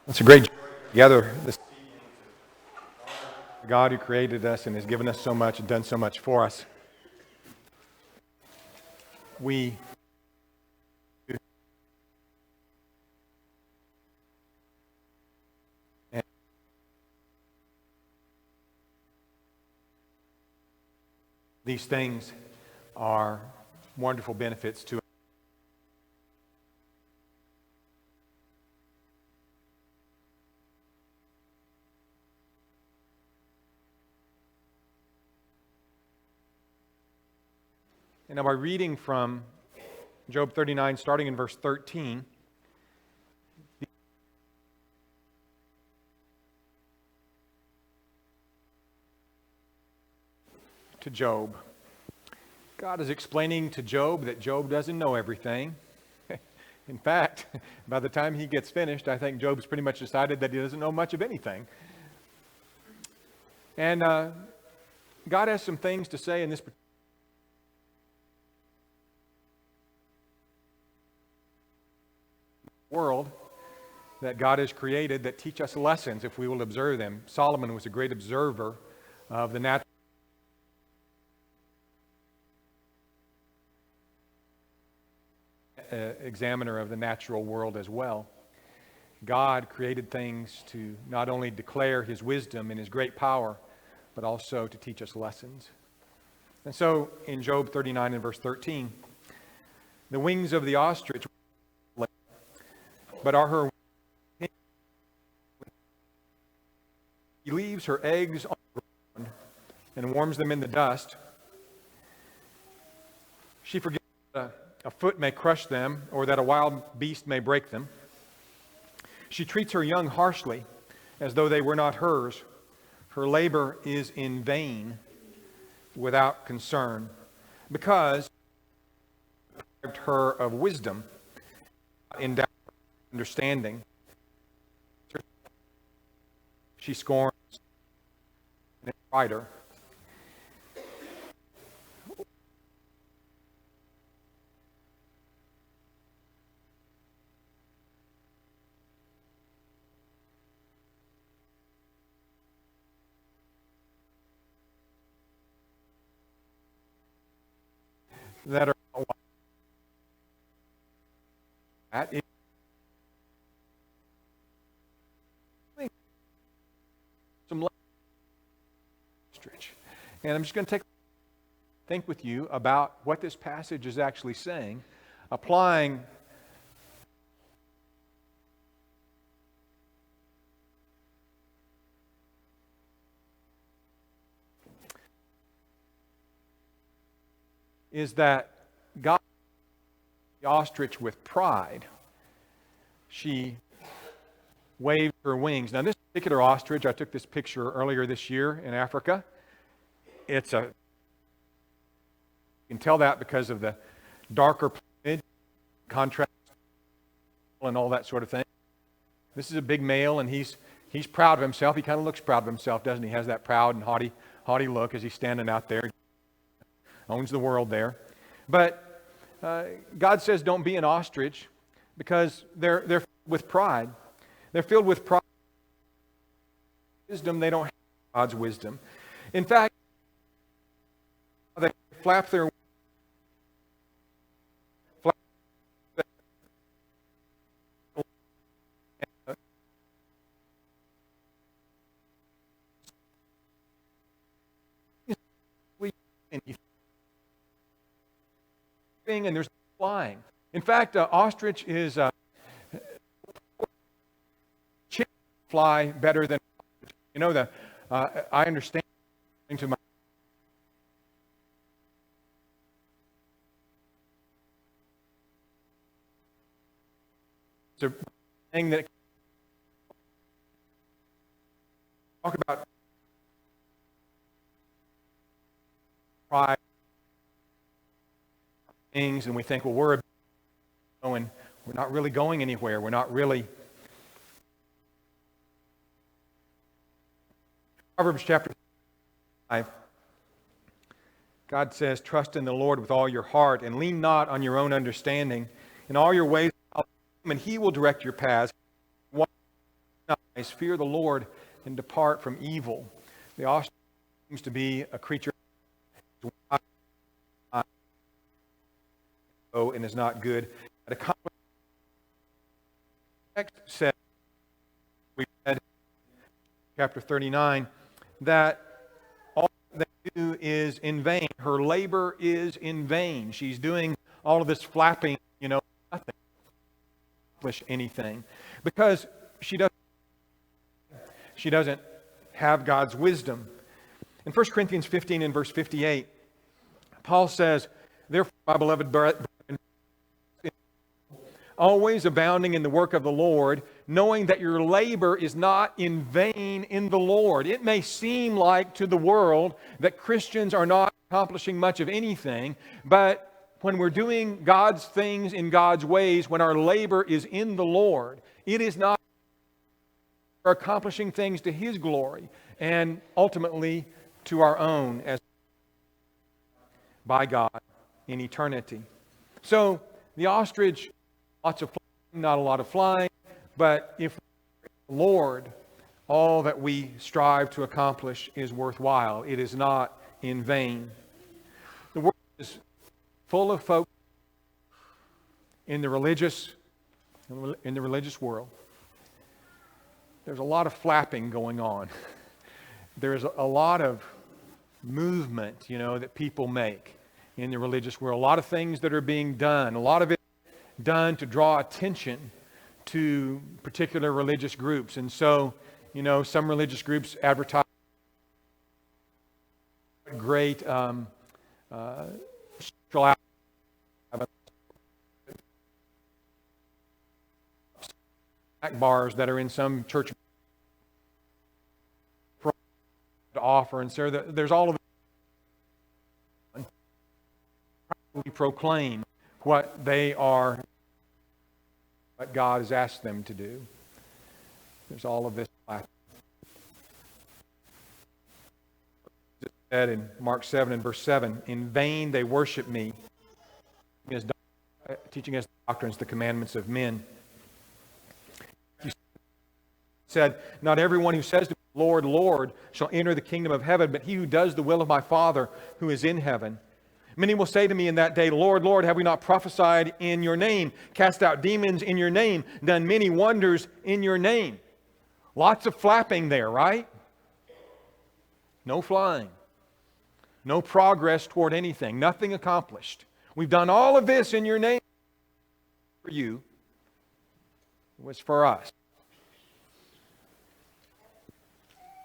It's a great joy together. This God who created us and has given us so much and done so much for us. We and these things are wonderful benefits to us. And now by reading from Job 39, starting in verse 13, to Job. God is explaining to Job that Job doesn't know everything. In fact, by the time he gets finished, I think Job's pretty much decided that he doesn't know much of anything. And God has some things to say in this world that God has created that teach us lessons if we will observe them. Solomon was a great observer of the natural examiner of the natural world as well. God created things to not only declare his wisdom and his great power, but also to teach us lessons. And so in Job 39 and verse 13, the wings of the ostrich, but are her wings. He leaves her eggs on the ground and warms them in the dust. She forgets that a foot may crush them, or that a wild beast may break them. She treats her young harshly, as though they were not hers. Her labor is in vain, without concern, because she deprived her of wisdom, endowed her with understanding. She scorns and rider. That are that is some ostrich. And I'm just going to think with you about what this passage is actually saying, applying is that God, the ostrich with pride, she waved her wings. Now, this particular ostrich, I took this picture earlier this year in Africa. You can tell that because of the darker plumage, contrast, and all that sort of thing. This is a big male, and he's proud of himself. He kind of looks proud of himself, doesn't he? He has that proud and haughty look as he's standing out there. Owns the world there. But God says don't be an ostrich because they're filled with pride. They're filled with pride. Wisdom, they don't have God's wisdom. In fact, they flap their and there's flying. In fact, ostrich is fly better than I understand to my it's a thing that talk about pride things, and we think, well, we're not really going anywhere. We're not really. Proverbs chapter 5, God says, trust in the Lord with all your heart and lean not on your own understanding. In all your ways, and he will direct your paths. recognize, fear the Lord, and depart from evil. The ostrich seems to be a creature and is not good. The text said, we read chapter 39, that all they do is in vain. Her labor is in vain. She's doing all of this flapping, nothing. Accomplish anything. Because she doesn't have God's wisdom. In 1 Corinthians 15 and verse 58, Paul says, therefore, my beloved brethren, always abounding in the work of the Lord, knowing that your labor is not in vain in the Lord. It may seem like to the world that Christians are not accomplishing much of anything, but when we're doing God's things in God's ways, when our labor is in the Lord, it is not we're accomplishing things to His glory and ultimately to our own as by God in eternity. So the ostrich, lots of flying, not a lot of flying, but if the Lord, all that we strive to accomplish is worthwhile. It is not in vain. The world is full of folk in the religious world. There's a lot of flapping going on. There's a lot of movement, that people make in the religious world. A lot of things that are being done. A lot of it done to draw attention to particular religious groups. And so, some religious groups advertise great sexual bars that are in some church to offer, and so there's all of it. Proclaim what they are, what God has asked them to do. There's all of this. It said in Mark 7 and verse 7, in vain they worship me, teaching us doctrines, the commandments of men. He said, not everyone who says to me, Lord, Lord, shall enter the kingdom of heaven, but he who does the will of my Father who is in heaven. Many will say to me in that day, Lord, Lord, have we not prophesied in your name, cast out demons in your name, done many wonders in your name? Lots of flapping there, right? No flying. No progress toward anything. Nothing accomplished. We've done all of this in your name. For you. It was for us.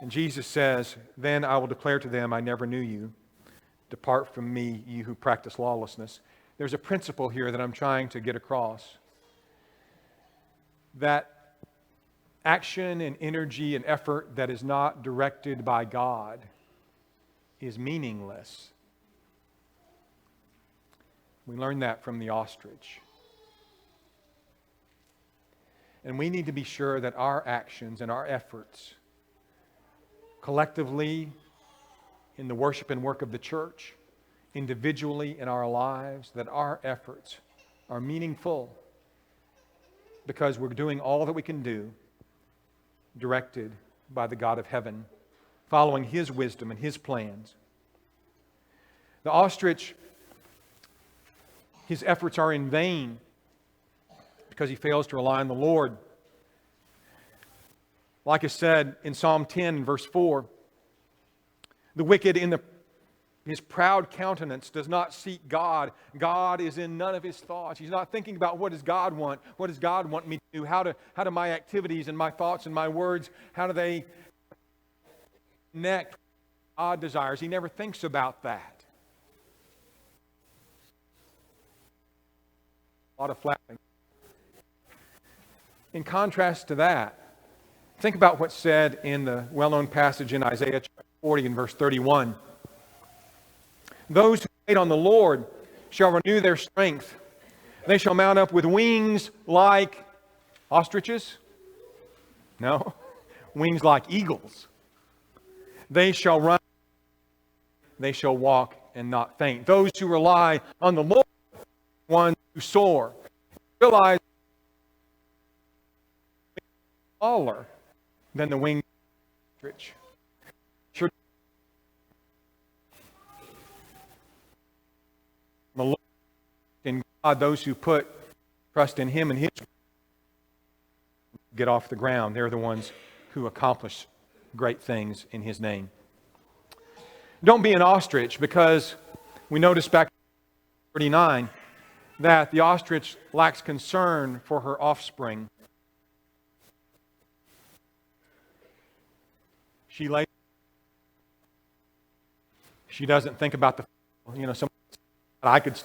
And Jesus says, then I will declare to them, I never knew you. Depart from me, you who practice lawlessness. There's a principle here that I'm trying to get across. That action and energy and effort that is not directed by God is meaningless. We learned that from the ostrich. And we need to be sure that our actions and our efforts collectively in the worship and work of the church, individually in our lives, that our efforts are meaningful because we're doing all that we can do directed by the God of heaven, following His wisdom and His plans. The ostrich, his efforts are in vain because he fails to rely on the Lord. Like I said in Psalm 10, verse 4, the wicked in his proud countenance does not seek God. God is in none of his thoughts. He's not thinking about what does God want? What does God want me to do? How do my activities and my thoughts and my words, how do they connect with what God desires? He never thinks about that. A lot of flapping. In contrast to that, think about what's said in the well-known passage in Isaiah chapter 40 and verse 31. Those who wait on the Lord shall renew their strength. They shall mount up with wings like ostriches. No, wings like eagles. They shall run, they shall walk and not faint. Those who rely on the Lord, ones who soar. Realize taller than the winged ostrich. Sure. The Lord, in God, those who put trust in Him and His get off the ground. They're the ones who accomplish great things in His name. Don't be an ostrich, because we notice back in 39 that the ostrich lacks concern for her offspring. She doesn't think about some I could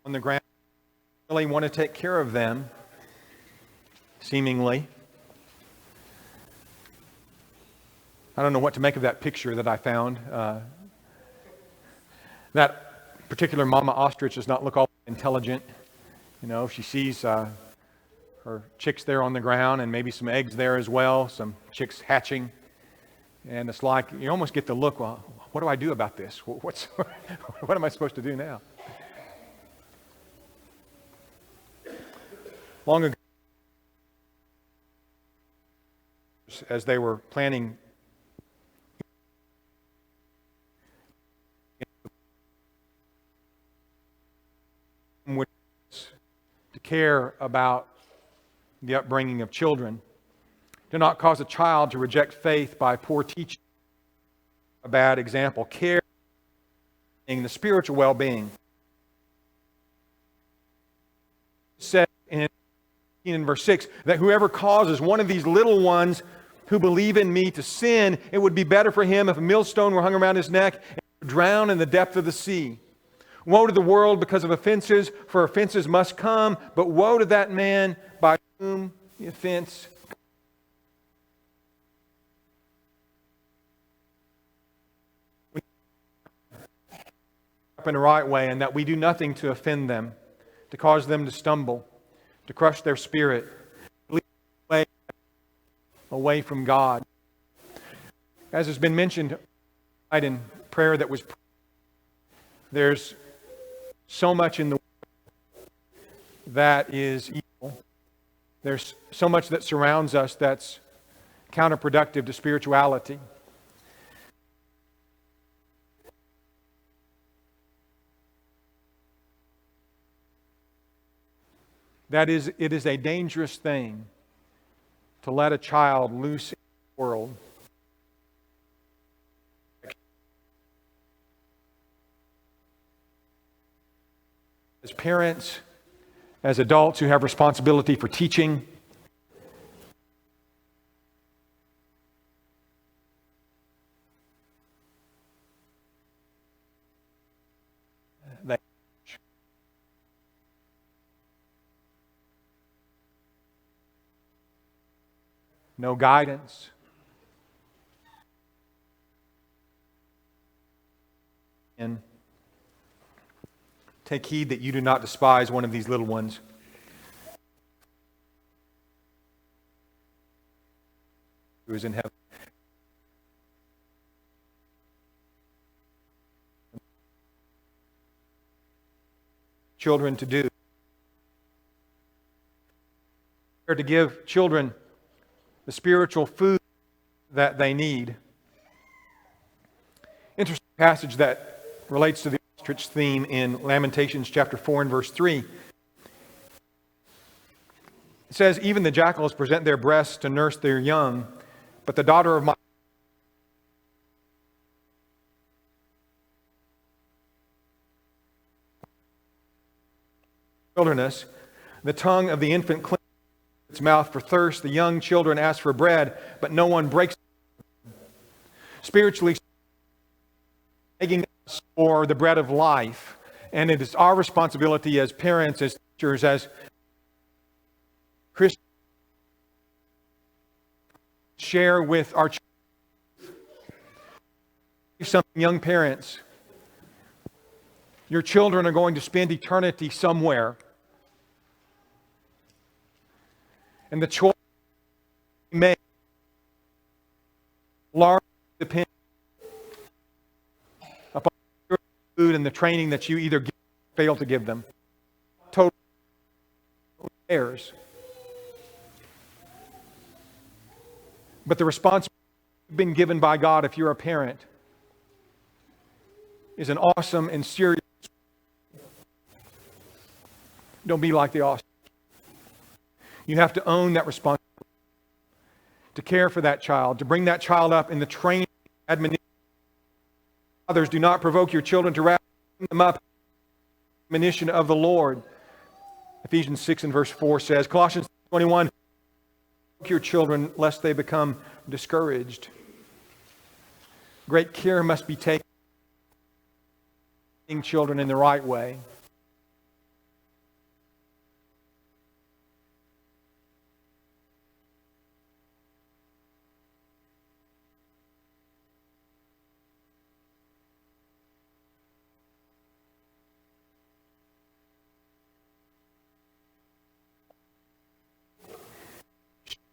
on the ground. Really want to take care of them, seemingly. I don't know what to make of that picture that I found. That particular mama ostrich does not look all intelligent. She sees her chicks there on the ground and maybe some eggs there as well, some chicks hatching. And it's like, you almost get the look, well, what do I do about this? What am I supposed to do now? Long ago, as they were planning to care about the upbringing of children, do not cause a child to reject faith by poor teaching, a bad example. Care in the spiritual well-being. Said in verse 6 that whoever causes one of these little ones who believe in me to sin, it would be better for him if a millstone were hung around his neck and drown in the depth of the sea. Woe to the world because of offenses, for offenses must come, but woe to that man by whom the offense comes. Up in the right way, and that we do nothing to offend them, to cause them to stumble, to crush their spirit, lead away from God. As has been mentioned in prayer that was prayed, there's so much in the world that is evil. There's so much that surrounds us that's counterproductive to spirituality. It is a dangerous thing to let a child loose in the world. As parents, as adults who have responsibility for teaching, no guidance. And take heed that you do not despise one of these little ones. Who is in heaven. Children to do. To give children the spiritual food that they need. Interesting passage that relates to the ostrich theme in Lamentations chapter 4 and verse 3. It says, even the jackals present their breasts to nurse their young, but the daughter of my wilderness, the tongue of the infant clings its mouth for thirst. The young children ask for bread, but no one breaks. Spiritually, begging us for the bread of life, and it is our responsibility as parents, as teachers, as Christians, share with our children. Some young parents, your children are going to spend eternity somewhere. And the choice you make largely depends upon your food and the training that you either give or fail to give them. Total theirs. But the responsibility you've been given by God, if you're a parent, is an awesome and serious. Don't be like the ostrich. You have to own that responsibility to care for that child, to bring that child up in the training, admonition. Fathers, do not provoke your children to wrath, bring them up in the admonition of the Lord. Ephesians 6 and verse 4 says, Colossians 21, provoke your children lest they become discouraged. Great care must be taken children in the right way.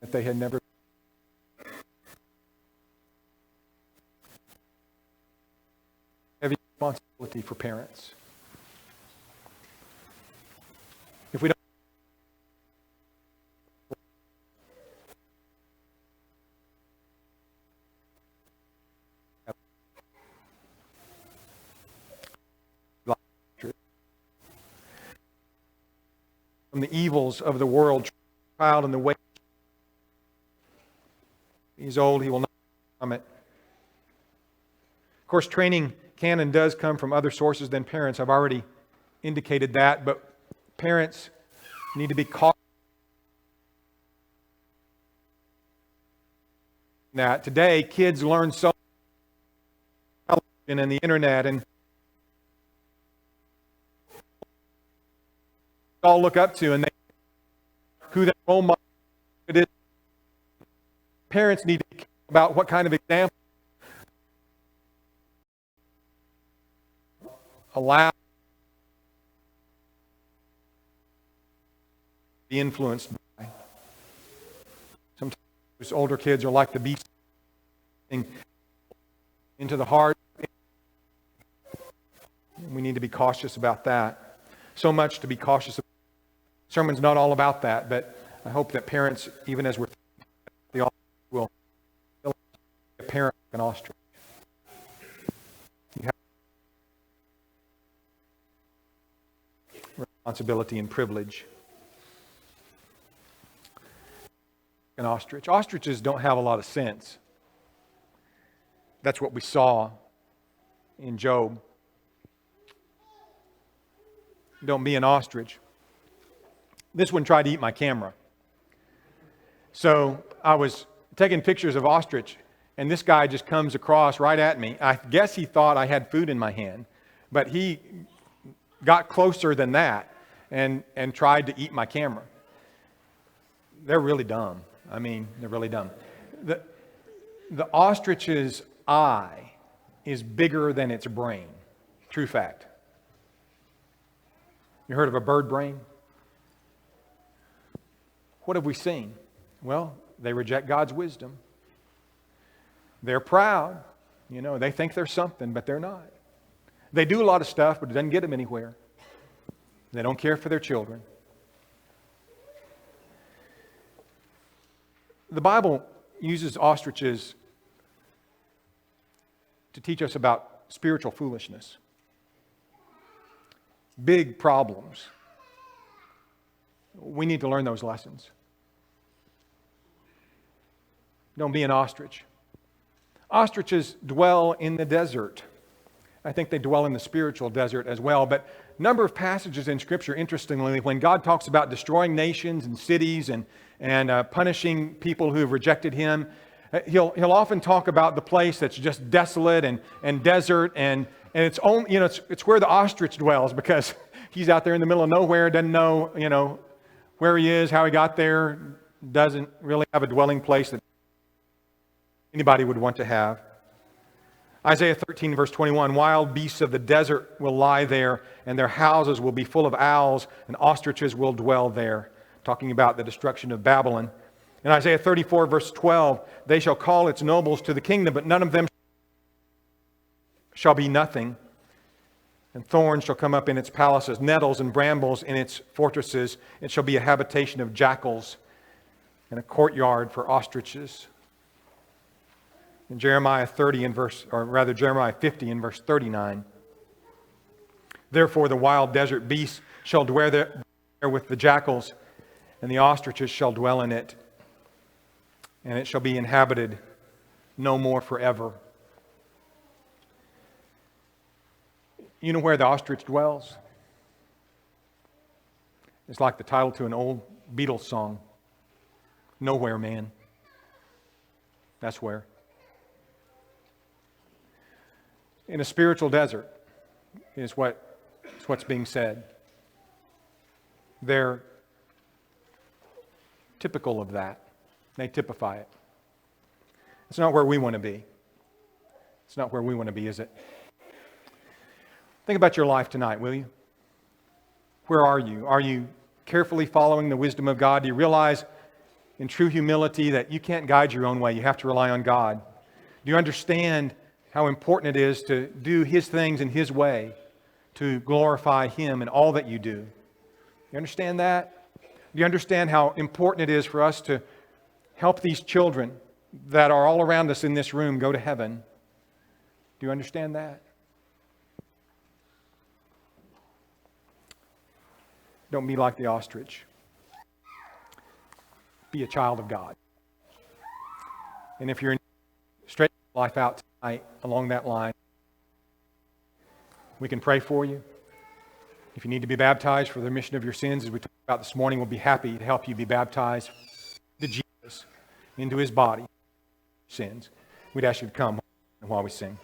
That they had never heavy responsibility for parents. If we don't from the evils of the world, child in the way he's old, he will not come it. Of course, training can and does come from other sources than parents. I've already indicated that, but parents need to be cautious that. Today, kids learn so much and the internet, and all look up to, and they who that role model it is. Parents need to think about what kind of example allow be influenced by. Sometimes older kids are like the beast into the heart. We need to be cautious about that. So much to be cautious about. Sermon's not all about that, but I hope that parents, even as we're the will be a parent like an ostrich. You have responsibility and privilege. An ostrich. Ostriches don't have a lot of sense. That's what we saw in Job. Don't be an ostrich. This one tried to eat my camera. So I was taking pictures of ostrich, and this guy just comes across right at me. I guess he thought I had food in my hand, but he got closer than that and tried to eat my camera. They're really dumb. I mean, they're really dumb. The ostrich's eye is bigger than its brain. True fact. You heard of a bird brain? What have we seen? Well, they reject God's wisdom. They're proud. You know, they think they're something, but they're not. They do a lot of stuff, but it doesn't get them anywhere. They don't care for their children. The Bible uses ostriches to teach us about spiritual foolishness. Big problems. We need to learn those lessons. Don't be an ostrich. Ostriches dwell in the desert. I think they dwell in the spiritual desert as well. But a number of passages in Scripture, interestingly, when God talks about destroying nations and cities and punishing people who have rejected Him, He'll often talk about the place that's just desolate and desert, and it's only, it's where the ostrich dwells, because he's out there in the middle of nowhere, doesn't know, where he is, how he got there, doesn't really have a dwelling place that anybody would want to have. Isaiah 13, verse 21, wild beasts of the desert will lie there, and their houses will be full of owls, and ostriches will dwell there. Talking about the destruction of Babylon. In Isaiah 34, verse 12, they shall call its nobles to the kingdom, but none of them shall be nothing. And thorns shall come up in its palaces, nettles and brambles in its fortresses. It shall be a habitation of jackals and a courtyard for ostriches. In Jeremiah 50 in verse 39. Therefore the wild desert beasts shall dwell there with the jackals, and the ostriches shall dwell in it, and it shall be inhabited no more forever. You know where the ostrich dwells? It's like the title to an old Beatles song. Nowhere, man. That's where. In a spiritual desert is what's being said. They're typical of that. They typify it. It's not where we want to be. It's not where we want to be, is it? Think about your life tonight, will you? Where are you? Are you carefully following the wisdom of God? Do you realize in true humility that you can't guide your own way? You have to rely on God. Do you understand how important it is to do His things in His way, to glorify Him in all that you do? You understand that? Do you understand how important it is for us to help these children that are all around us in this room go to heaven? Do you understand that? Don't be like the ostrich. Be a child of God. And if you're straighten life out tonight along that line, we can pray for you. If you need to be baptized for the remission of your sins, as we talked about this morning, we'll be happy to help you be baptized to Jesus, into His body, sins. We'd ask you to come while we sing.